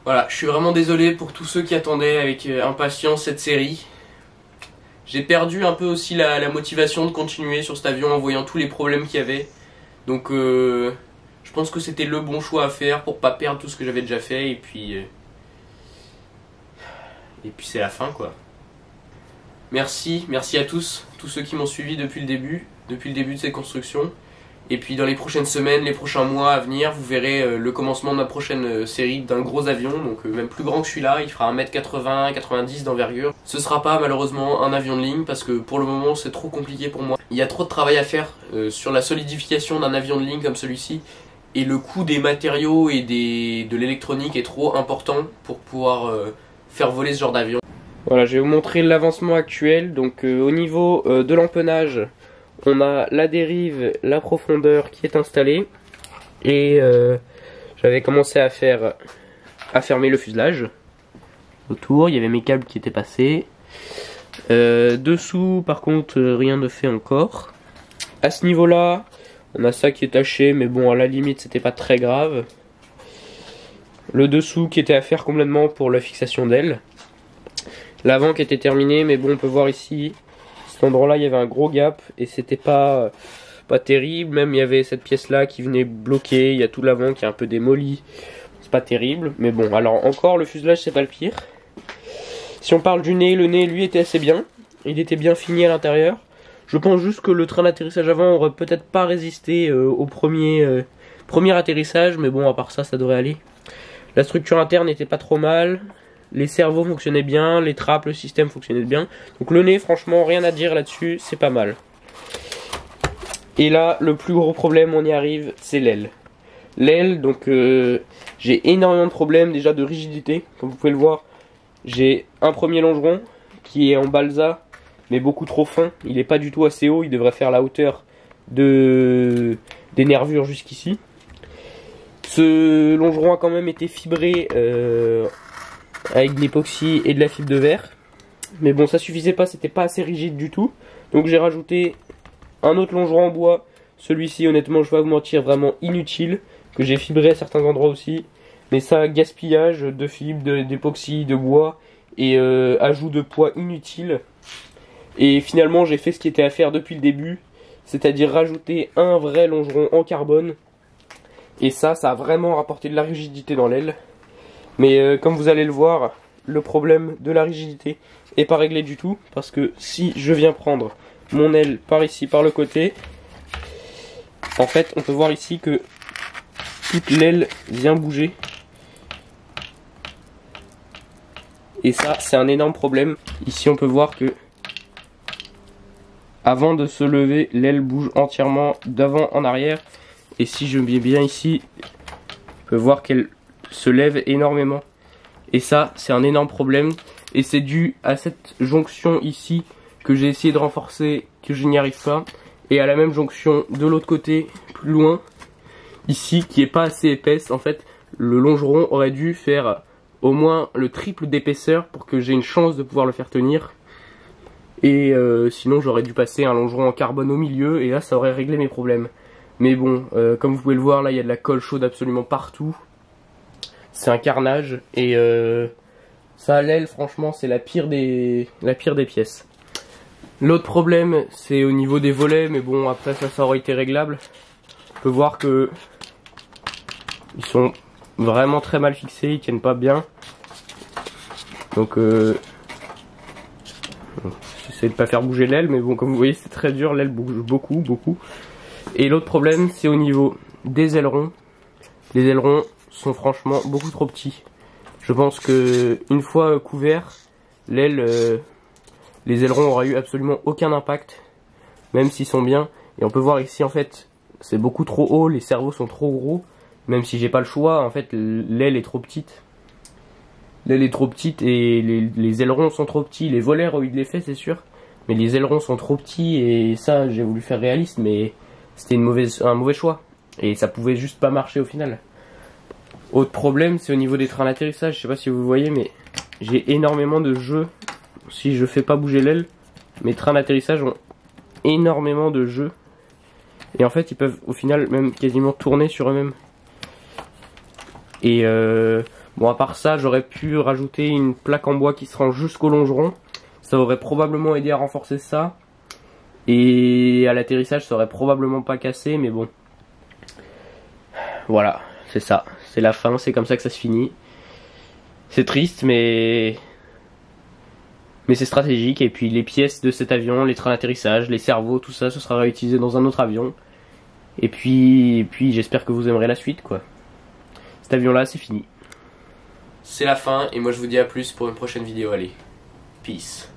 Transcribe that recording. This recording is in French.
Voilà, je suis vraiment désolé pour tous ceux qui attendaient avec impatience cette série. J'ai perdu un peu aussi la motivation de continuer sur cet avion en voyant tous les problèmes qu'il y avait. Donc je pense que c'était le bon choix à faire pour pas perdre tout ce que j'avais déjà fait et puis c'est la fin quoi. Merci à tous ceux qui m'ont suivi depuis le début de cette construction. Et puis dans les prochaines semaines, les prochains mois à venir, vous verrez le commencement de ma prochaine série d'un gros avion, donc même plus grand que celui-là, il fera 1m80, 90 d'envergure. Ce sera pas malheureusement un avion de ligne parce que pour le moment c'est trop compliqué pour moi. Il y a trop de travail à faire sur la solidification d'un avion de ligne comme celui-ci, et le coût des matériaux et de l'électronique est trop important pour pouvoir faire voler ce genre d'avion. Voilà, je vais vous montrer l'avancement actuel. Donc au niveau de l'empennage, on a la dérive, la profondeur qui est installée. Et j'avais commencé à fermer le fuselage. Autour, il y avait mes câbles qui étaient passés. Dessous, par contre, rien ne fait encore. À ce niveau-là, on a ça qui est taché, mais bon, à la limite, c'était pas très grave. Le dessous qui était à faire complètement pour la fixation d'aile. L'avant qui était terminé, mais bon, on peut voir ici, cet endroit-là, il y avait un gros gap et c'était pas terrible. Même il y avait cette pièce-là qui venait bloquer. Il y a tout l'avant qui est un peu démoli. C'est pas terrible, mais bon. Alors encore, le fuselage, c'est pas le pire. Si on parle du nez, le nez, lui, était assez bien. Il était bien fini à l'intérieur. Je pense juste que le train d'atterrissage avant aurait peut-être pas résisté au premier atterrissage, mais bon, à part ça, ça devrait aller. La structure interne n'était pas trop mal. Les cerveaux fonctionnaient bien, les trappes, le système fonctionnait bien. Donc le nez, franchement, rien à dire là-dessus, c'est pas mal. Et là, le plus gros problème, on y arrive, c'est l'aile. L'aile, donc j'ai énormément de problèmes déjà de rigidité. Comme vous pouvez le voir, j'ai un premier longeron qui est en balsa, mais beaucoup trop fin. Il n'est pas du tout assez haut, il devrait faire la hauteur des nervures jusqu'ici. Ce longeron a quand même été fibré avec de l'époxy et de la fibre de verre, mais bon, ça suffisait pas, c'était pas assez rigide du tout. Donc j'ai rajouté un autre longeron en bois. Celui-ci, honnêtement, je vais pas vous mentir, vraiment inutile, que j'ai fibré à certains endroits aussi, mais ça, gaspillage de fibres, d'époxy, de bois et ajout de poids inutile. Et finalement, j'ai fait ce qui était à faire depuis le début, c'est-à-dire rajouter un vrai longeron en carbone, et ça a vraiment rapporté de la rigidité dans l'aile. Mais comme vous allez le voir, le problème de la rigidité est pas réglé du tout, parce que si je viens prendre mon aile par ici, par le côté, en fait on peut voir ici que toute l'aile vient bouger. Et ça, c'est un énorme problème. Ici on peut voir que avant de se lever, l'aile bouge entièrement d'avant en arrière. Et si je mets bien ici, on peut voir qu'elle se lève énormément. Et ça, c'est un énorme problème. Et c'est dû à cette jonction ici que j'ai essayé de renforcer, que je n'y arrive pas. Et à la même jonction de l'autre côté, plus loin, ici, qui est pas assez épaisse. En fait, le longeron aurait dû faire au moins le triple d'épaisseur pour que j'ai une chance de pouvoir le faire tenir. Et sinon, j'aurais dû passer un longeron en carbone au milieu. Et là, ça aurait réglé mes problèmes. Mais bon, comme vous pouvez le voir, là, il y a de la colle chaude absolument partout. C'est un carnage. Et ça, l'aile, franchement, c'est la pire des pièces. L'autre problème, c'est au niveau des volets. Mais bon, après, ça aurait été réglable. On peut voir que ils sont vraiment très mal fixés. Ils tiennent pas bien. Donc, j'essaie de pas faire bouger l'aile. Mais bon, comme vous voyez, c'est très dur. L'aile bouge beaucoup. Et l'autre problème, c'est au niveau des ailerons. Les ailerons sont franchement beaucoup trop petits. Je pense que une fois couvert, l'aile, les ailerons auraient eu absolument aucun impact, même s'ils sont bien. Et on peut voir ici, en fait, c'est beaucoup trop haut, les cerveaux sont trop gros. Même si j'ai pas le choix, en fait, l'aile est trop petite. L'aile est trop petite et les ailerons sont trop petits. Les volets ont eu de l'effet, c'est sûr, mais les ailerons sont trop petits. Et ça, j'ai voulu faire réaliste, mais c'était un mauvais choix. Et ça pouvait juste pas marcher au final. Autre problème, c'est au niveau des trains d'atterrissage. Je sais pas si vous voyez, mais j'ai énormément de jeux. Si je fais pas bouger l'aile, mes trains d'atterrissage ont énormément de jeux. Et en fait, ils peuvent au final même quasiment tourner sur eux-mêmes. Et Bon, à part ça, j'aurais pu rajouter une plaque en bois qui se rend jusqu'au longeron. Ça aurait probablement aidé à renforcer ça. Et à l'atterrissage, ça aurait probablement pas cassé, mais bon. Voilà, c'est ça. C'est la fin, c'est comme ça que ça se finit. C'est triste, mais c'est stratégique. Et puis les pièces de cet avion, les trains d'atterrissage, les cerveaux, tout ça, ce sera réutilisé dans un autre avion. Et puis j'espère que vous aimerez la suite, quoi. Cet avion-là, c'est fini. C'est la fin, et moi je vous dis à plus pour une prochaine vidéo. Allez, peace.